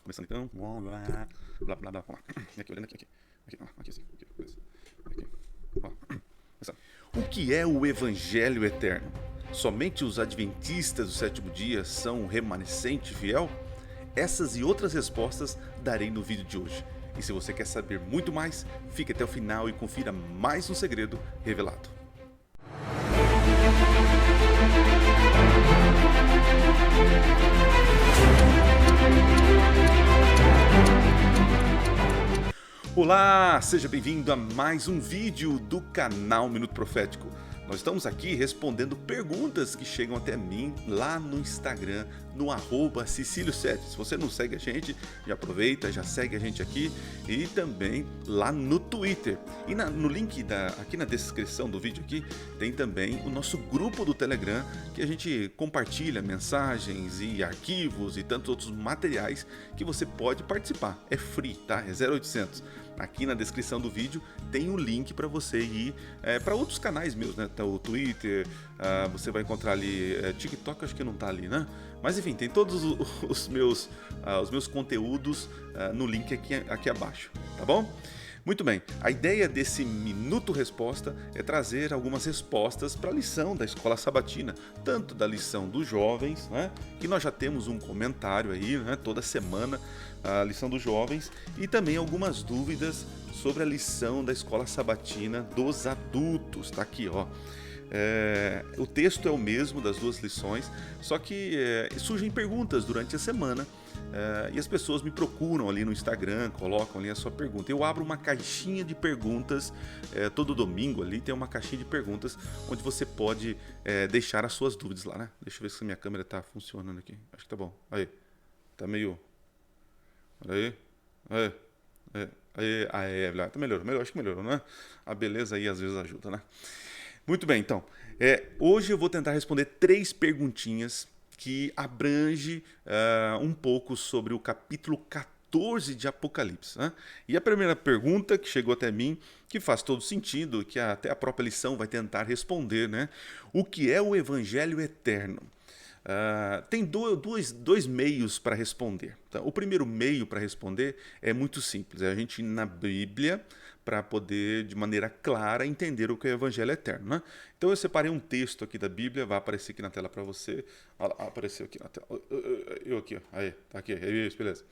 Começando então. Blá, blá, blá, blá. Aqui, olhando aqui. Aqui assim. Aqui, beleza. Aqui. Ó, começando. O que é o Evangelho Eterno? Somente os adventistas do sétimo dia são um remanescente fiel? Essas e outras respostas darei no vídeo de hoje. E se você quer saber muito mais, fique até o final e confira mais um segredo revelado. Olá, seja bem-vindo a mais um vídeo do canal Minuto Profético. Nós estamos aqui respondendo perguntas que chegam até mim lá no Instagram, no @Cecilio7. Se você não segue a gente, já aproveita, já segue a gente aqui e também lá no Twitter. E no link aqui na descrição do vídeo aqui tem também o nosso grupo do Telegram, que a gente compartilha mensagens e arquivos e tantos outros materiais que você pode participar. É free, tá? É 0800. Aqui na descrição do vídeo tem o link para você ir para outros canais meus, né? Tá o Twitter, você vai encontrar ali TikTok, acho que não tá ali, né? Mas enfim, tem todos os meus conteúdos no link aqui abaixo, tá bom? Muito bem, a ideia desse Minuto Resposta é trazer algumas respostas para a lição da Escola Sabatina, tanto da lição dos jovens, né, que nós já temos um comentário aí, né, toda semana, a lição dos jovens, e também algumas dúvidas sobre a lição da Escola Sabatina dos adultos. Tá aqui, ó. O texto é o mesmo das duas lições, só que surgem perguntas durante a semana. E as pessoas me procuram ali no Instagram, colocam ali a sua pergunta. Eu abro uma caixinha de perguntas todo domingo ali, tem uma caixinha de perguntas onde você pode deixar as suas dúvidas lá, né? Deixa eu ver se a minha câmera tá funcionando aqui. Acho que tá bom. Aí, tá meio... Olha aí. Aí, tá melhorou, acho que melhorou, né? A beleza aí às vezes ajuda, né? Muito bem, então. Hoje eu vou tentar responder 3 perguntinhas que abrange um pouco sobre o capítulo 14 de Apocalipse. Né? E a primeira pergunta que chegou até mim, que faz todo sentido, que até a própria lição vai tentar responder, né? O que é o Evangelho Eterno? Tem dois meios para responder. Então, o primeiro meio para responder é muito simples, é a gente ir na Bíblia para poder, de maneira clara, entender o que é o Evangelho Eterno. Né? Então eu separei um texto aqui da Bíblia, vai aparecer aqui na tela para você. Olha lá, apareceu aqui na tela. Eu aqui, ó. Aí, tá aqui, isso, beleza.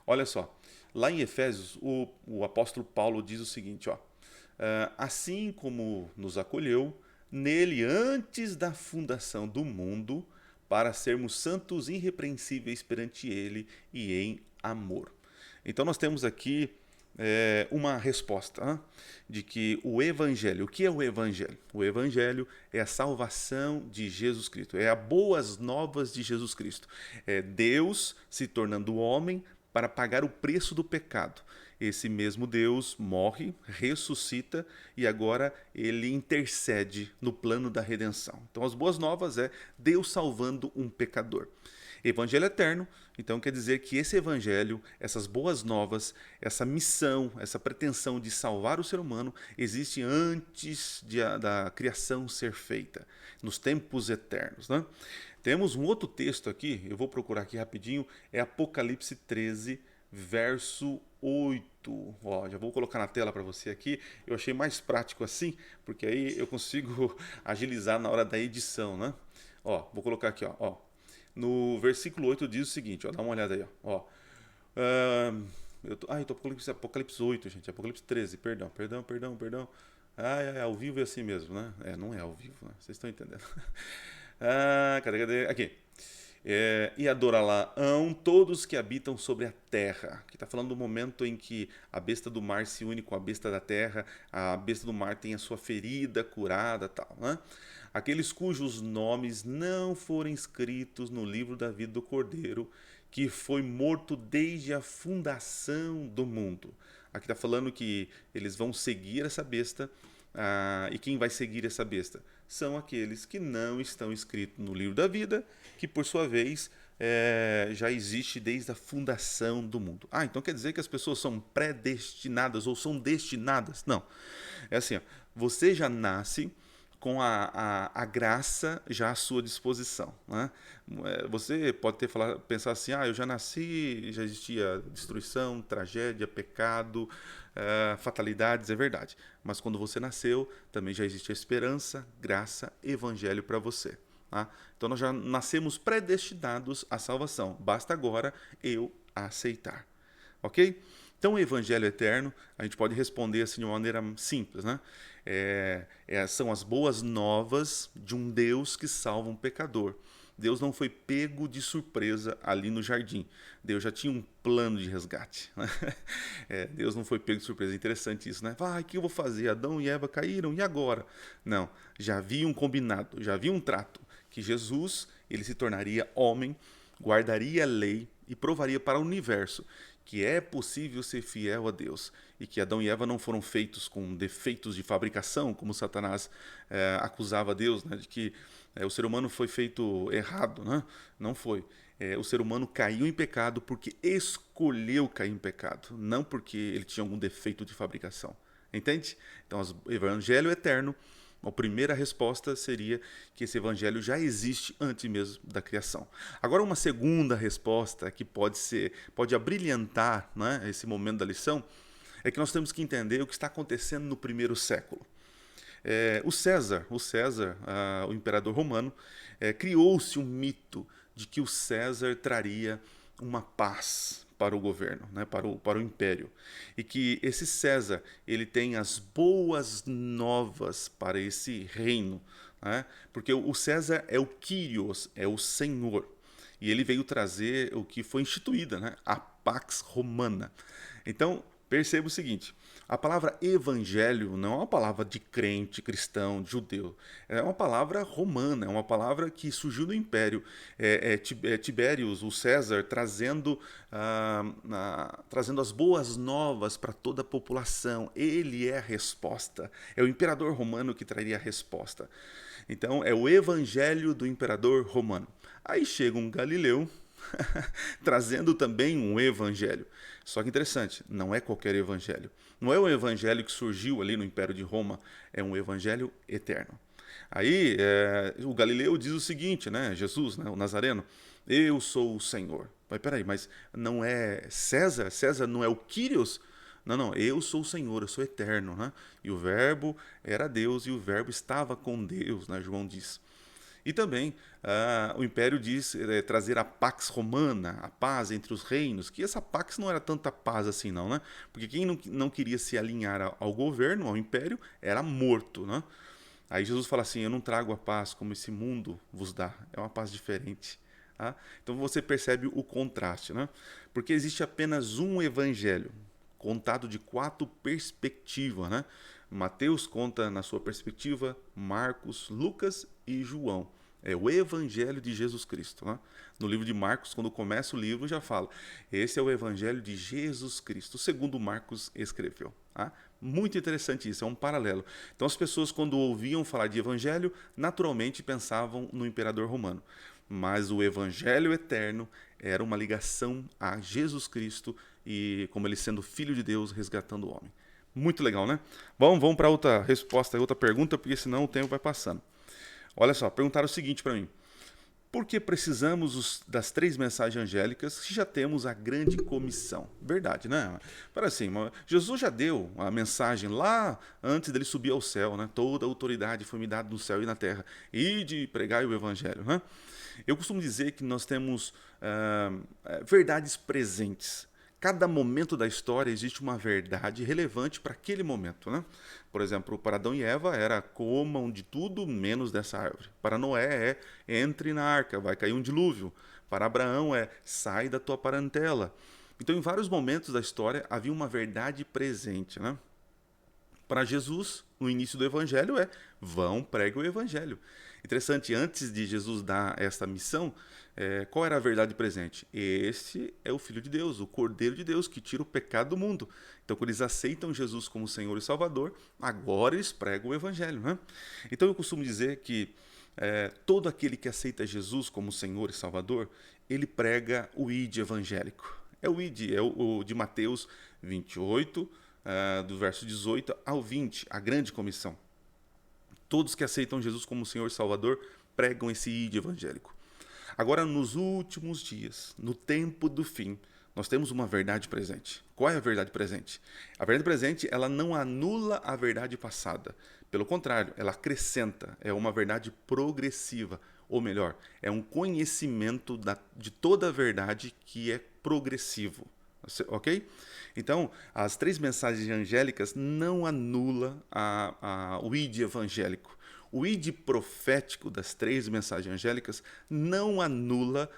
Olha só, lá em Efésios, o apóstolo Paulo diz o seguinte, ó. Assim como nos acolheu, nele antes da fundação do mundo, para sermos santos e irrepreensíveis perante ele e em amor. Então nós temos aqui uma resposta de que o Evangelho, o que é o Evangelho? O Evangelho é a salvação de Jesus Cristo, é a boas novas de Jesus Cristo. É Deus se tornando homem para pagar o preço do pecado. Esse mesmo Deus morre, ressuscita e agora ele intercede no plano da redenção. Então as boas novas é Deus salvando um pecador. Evangelho eterno, então quer dizer que esse evangelho, essas boas novas, essa missão, essa pretensão de salvar o ser humano existe antes da criação ser feita, nos tempos eternos. Né? Temos um outro texto aqui, eu vou procurar aqui rapidinho, é Apocalipse 13, verso 8. Ó, já vou colocar na tela para você aqui, eu achei mais prático assim, porque aí eu consigo agilizar na hora da edição. Né? Ó, vou colocar aqui, ó. No versículo 8 diz o seguinte, ó, dá uma olhada aí, ó. Eu tô Apocalipse 8, gente, Apocalipse 13, perdão. Ao vivo é assim mesmo, né? Não é ao vivo, né? Vocês estão entendendo. Cadê? Aqui. E adorá-la-ão todos que habitam sobre a terra. Que está falando do momento em que a besta do mar se une com a besta da terra, a besta do mar tem a sua ferida curada, tal, né? Aqueles cujos nomes não forem escritos no livro da vida do Cordeiro, que foi morto desde a fundação do mundo. Aqui está falando que eles vão seguir essa besta, e quem vai seguir essa besta? São aqueles que não estão escritos no livro da vida, que por sua vez já existe desde a fundação do mundo. Então quer dizer que as pessoas são predestinadas ou são destinadas? Não. É assim, ó, você já nasce com a graça já à sua disposição, né? Você pode pensar assim, eu já nasci, já existia destruição, tragédia, pecado, fatalidades, é verdade. Mas quando você nasceu, também já existia esperança, graça, evangelho para você. Tá? Então nós já nascemos predestinados à salvação. Basta agora eu aceitar. Ok? Então o evangelho eterno, a gente pode responder assim de uma maneira simples, né? São as boas novas de um Deus que salva um pecador. Deus não foi pego de surpresa ali no jardim. Deus já tinha um plano de resgate. Né? Deus não foi pego de surpresa. É interessante isso, né? O que eu vou fazer? Adão e Eva caíram, e agora? Não, já havia um combinado, já havia um trato, que Jesus ele se tornaria homem, guardaria a lei e provaria para o universo que é possível ser fiel a Deus e que Adão e Eva não foram feitos com defeitos de fabricação, como Satanás acusava Deus, né, de que o ser humano foi feito errado. Né? Não foi. O ser humano caiu em pecado porque escolheu cair em pecado, não porque ele tinha algum defeito de fabricação. Entende? Então, o evangelho eterno, a primeira resposta seria que esse evangelho já existe antes mesmo da criação. Agora, uma segunda resposta que pode abrilhantar, né, esse momento da lição, é que nós temos que entender o que está acontecendo no primeiro século. O César, o imperador romano, criou-se um mito de que o César traria uma paz para o governo, né, para o império. E que esse César ele tem as boas novas para esse reino. Né, porque o César é o Kyrios, é o Senhor. E ele veio trazer o que foi instituída, né, a Pax Romana. Então, perceba o seguinte, a palavra evangelho não é uma palavra de crente, cristão, de judeu. É uma palavra romana, é uma palavra que surgiu no Império. Tibérios, o César, trazendo as boas novas para toda a população. Ele é a resposta. É o imperador romano que traria a resposta. Então, é o evangelho do imperador romano. Aí chega um Galileu, trazendo também um evangelho. Só que interessante, não é qualquer evangelho. Não é um evangelho que surgiu ali no Império de Roma, é um evangelho eterno. Aí o Galileu diz o seguinte, né? Jesus, né, o Nazareno, eu sou o Senhor. Mas peraí, mas não é César? César não é o Kyrios? Não, eu sou o Senhor, eu sou eterno. Né? E o verbo era Deus e o verbo estava com Deus, né? João diz. E também o Império diz trazer a Pax Romana, a paz entre os reinos, que essa Pax não era tanta paz assim não, né? Porque quem não queria se alinhar ao governo, ao Império, era morto, né? Aí Jesus fala assim, eu não trago a paz como esse mundo vos dá, é uma paz diferente. Tá? Então você percebe o contraste, né? Porque existe apenas um evangelho, contado de 4 perspectivas, né? Mateus conta na sua perspectiva, Marcos, Lucas e João. É o Evangelho de Jesus Cristo. Né? No livro de Marcos, quando começa o livro, já fala, esse é o Evangelho de Jesus Cristo, segundo Marcos escreveu. Tá? Muito interessante isso, é um paralelo. Então as pessoas, quando ouviam falar de Evangelho, naturalmente pensavam no imperador romano. Mas o Evangelho eterno era uma ligação a Jesus Cristo e como ele sendo Filho de Deus, resgatando o homem. Muito legal, né? Vamos para outra resposta, outra pergunta, porque senão o tempo vai passando. Olha só, perguntaram o seguinte para mim. Por que precisamos das 3 mensagens angélicas se já temos a grande comissão? Verdade, né? Para assim, Jesus já deu a mensagem lá antes dele subir ao céu, né? Toda a autoridade foi me dada no céu e na terra. E de pregar o evangelho, né? Eu costumo dizer que nós temos verdades presentes. Cada momento da história existe uma verdade relevante para aquele momento. Né? Por exemplo, para Adão e Eva era comam de tudo menos dessa árvore. Para Noé entre na arca, vai cair um dilúvio. Para Abraão sai da tua parentela. Então, em vários momentos da história havia uma verdade presente. Né? Para Jesus, no início do evangelho vão, pregue o evangelho. Interessante, antes de Jesus dar esta missão, qual era a verdade presente? Este é o Filho de Deus, o Cordeiro de Deus, que tira o pecado do mundo. Então, quando eles aceitam Jesus como Senhor e Salvador, agora eles pregam o evangelho. Né? Então, eu costumo dizer que todo aquele que aceita Jesus como Senhor e Salvador, ele prega o ID evangélico. É o ID, é o de Mateus 28, do verso 18 ao 20, a grande comissão. Todos que aceitam Jesus como Senhor e Salvador pregam esse ide evangélico. Agora, nos últimos dias, no tempo do fim, nós temos uma verdade presente. Qual é a verdade presente? A verdade presente, ela não anula a verdade passada. Pelo contrário, ela acrescenta. É uma verdade progressiva. Ou melhor, é um conhecimento de toda a verdade que é progressivo. Ok? Então, as 3 mensagens angélicas não anulam o id evangélico. O id profético das 3 mensagens angélicas não anula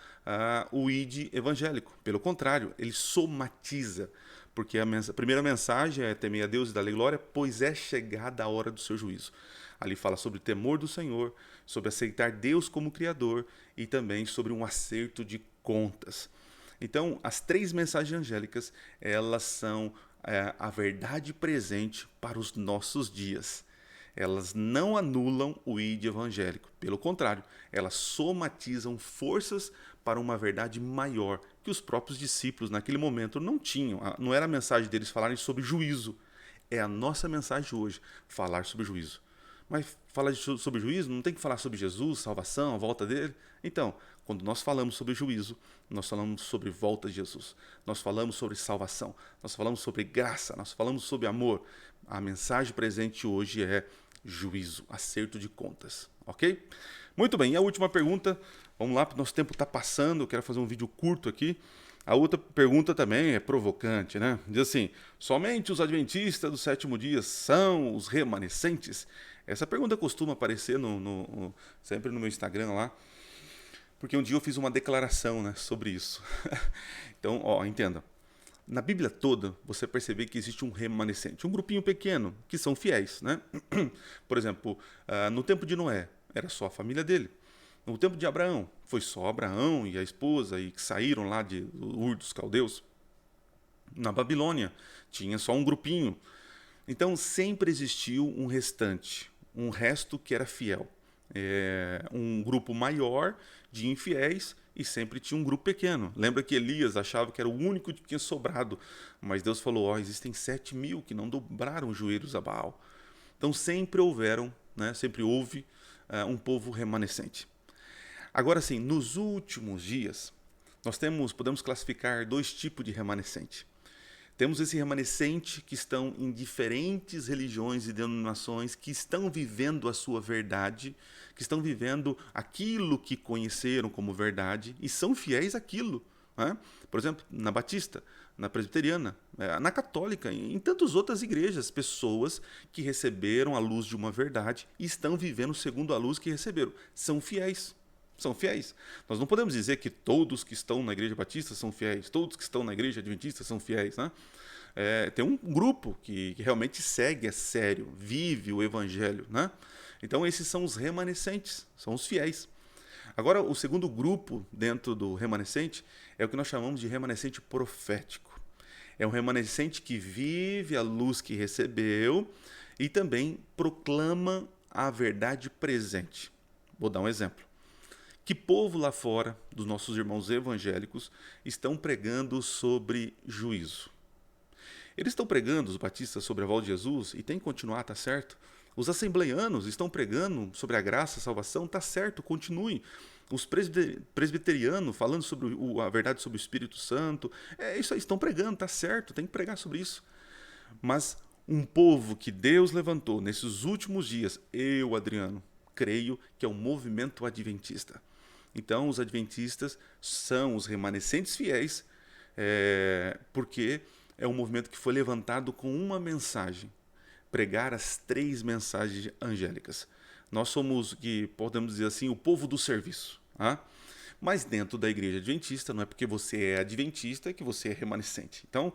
o id evangélico. Pelo contrário, ele somatiza. Porque a primeira mensagem é temer a Deus e dar-lhe glória, pois é chegada a hora do seu juízo. Ali fala sobre o temor do Senhor, sobre aceitar Deus como Criador e também sobre um acerto de contas. Então, as 3 mensagens angélicas, elas são a verdade presente para os nossos dias. Elas não anulam o id evangélico. Pelo contrário, elas somatizam forças para uma verdade maior que os próprios discípulos naquele momento não tinham. Não era a mensagem deles falarem sobre juízo. É a nossa mensagem hoje, falar sobre juízo. Mas falar sobre juízo não tem que falar sobre Jesus, salvação, a volta dele? Então, quando nós falamos sobre juízo, nós falamos sobre volta de Jesus. Nós falamos sobre salvação. Nós falamos sobre graça. Nós falamos sobre amor. A mensagem presente hoje é juízo, acerto de contas. Ok? Muito bem, e a última pergunta. Vamos lá, porque nosso tempo está passando. Eu quero fazer um vídeo curto aqui. A outra pergunta também é provocante, né? Diz assim: somente os adventistas do 7º dia são os remanescentes? Essa pergunta costuma aparecer sempre no meu Instagram lá, porque um dia eu fiz uma declaração, né, sobre isso. Então, entenda. Na Bíblia toda, você percebe que existe um remanescente, um grupinho pequeno, que são fiéis, né? Por exemplo, no tempo de Noé, era só a família dele. No tempo de Abraão, foi só Abraão e a esposa e que saíram lá de Ur dos Caldeus. Na Babilônia, tinha só um grupinho. Então, sempre existiu um restante, um resto que era fiel. Um grupo maior de infiéis e sempre tinha um grupo pequeno. Lembra que Elias achava que era o único que tinha sobrado, mas Deus falou: existem 7.000 que não dobraram os joelhos a Baal. Então, sempre houve um povo remanescente. Agora sim, nos últimos dias, nós podemos classificar 2 tipos de remanescente. Temos esse remanescente que estão em diferentes religiões e denominações, que estão vivendo a sua verdade, que estão vivendo aquilo que conheceram como verdade e são fiéis àquilo. Né? Por exemplo, na Batista, na Presbiteriana, na Católica, em tantas outras igrejas, pessoas que receberam a luz de uma verdade e estão vivendo segundo a luz que receberam. São fiéis. São fiéis. Nós não podemos dizer que todos que estão na igreja batista são fiéis, todos que estão na igreja adventista são fiéis. Né? Tem um grupo que realmente segue a sério, vive o evangelho. Né? Então esses são os remanescentes, são os fiéis. Agora, o segundo grupo dentro do remanescente é o que nós chamamos de remanescente profético. É um remanescente que vive a luz que recebeu e também proclama a verdade presente. Vou dar um exemplo. Que povo lá fora, dos nossos irmãos evangélicos, estão pregando sobre juízo? Eles estão pregando, os batistas, sobre a volta de Jesus, e tem que continuar, tá certo? Os assembleianos estão pregando sobre a graça, a salvação, tá certo, continue. Os presbiterianos falando sobre a verdade sobre o Espírito Santo, isso aí, estão pregando, tá certo, tem que pregar sobre isso. Mas um povo que Deus levantou nesses últimos dias, eu, Adriano, creio que é o movimento adventista. Então, os adventistas são os remanescentes fiéis, porque é um movimento que foi levantado com uma mensagem: pregar as 3 mensagens angélicas. Nós somos, que podemos dizer assim, o povo do serviço. Mas dentro da igreja adventista, não é porque você é adventista que você é remanescente. Então,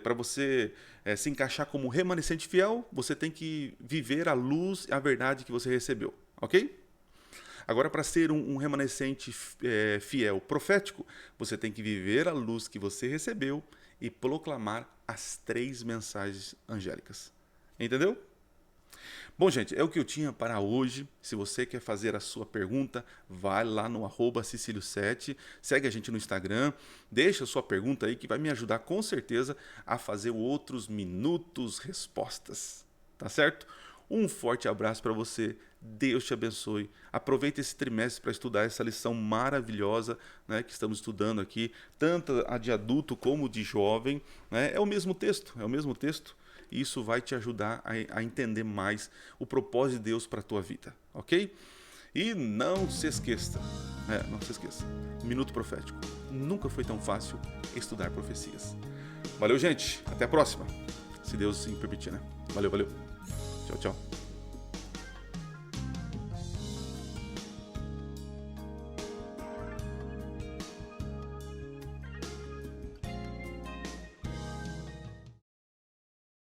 para você se encaixar como remanescente fiel, você tem que viver a luz e a verdade que você recebeu. Ok? Agora, para ser um remanescente fiel, profético, você tem que viver a luz que você recebeu e proclamar as 3 mensagens angélicas. Entendeu? Bom, gente, é o que eu tinha para hoje. Se você quer fazer a sua pergunta, vai lá no @Cecilio7, segue a gente no Instagram, deixa a sua pergunta aí que vai me ajudar com certeza a fazer outros minutos respostas. Tá certo? Um forte abraço para você. Deus te abençoe. Aproveite esse trimestre para estudar essa lição maravilhosa, né, que estamos estudando aqui, tanto a de adulto como de jovem, né? É o mesmo texto, E isso vai te ajudar a entender mais o propósito de Deus para a tua vida, ok? E não se esqueça, Minuto Profético. Nunca foi tão fácil estudar profecias. Valeu, gente. Até a próxima. Se Deus assim permitir, né? Valeu. Tchau, tchau.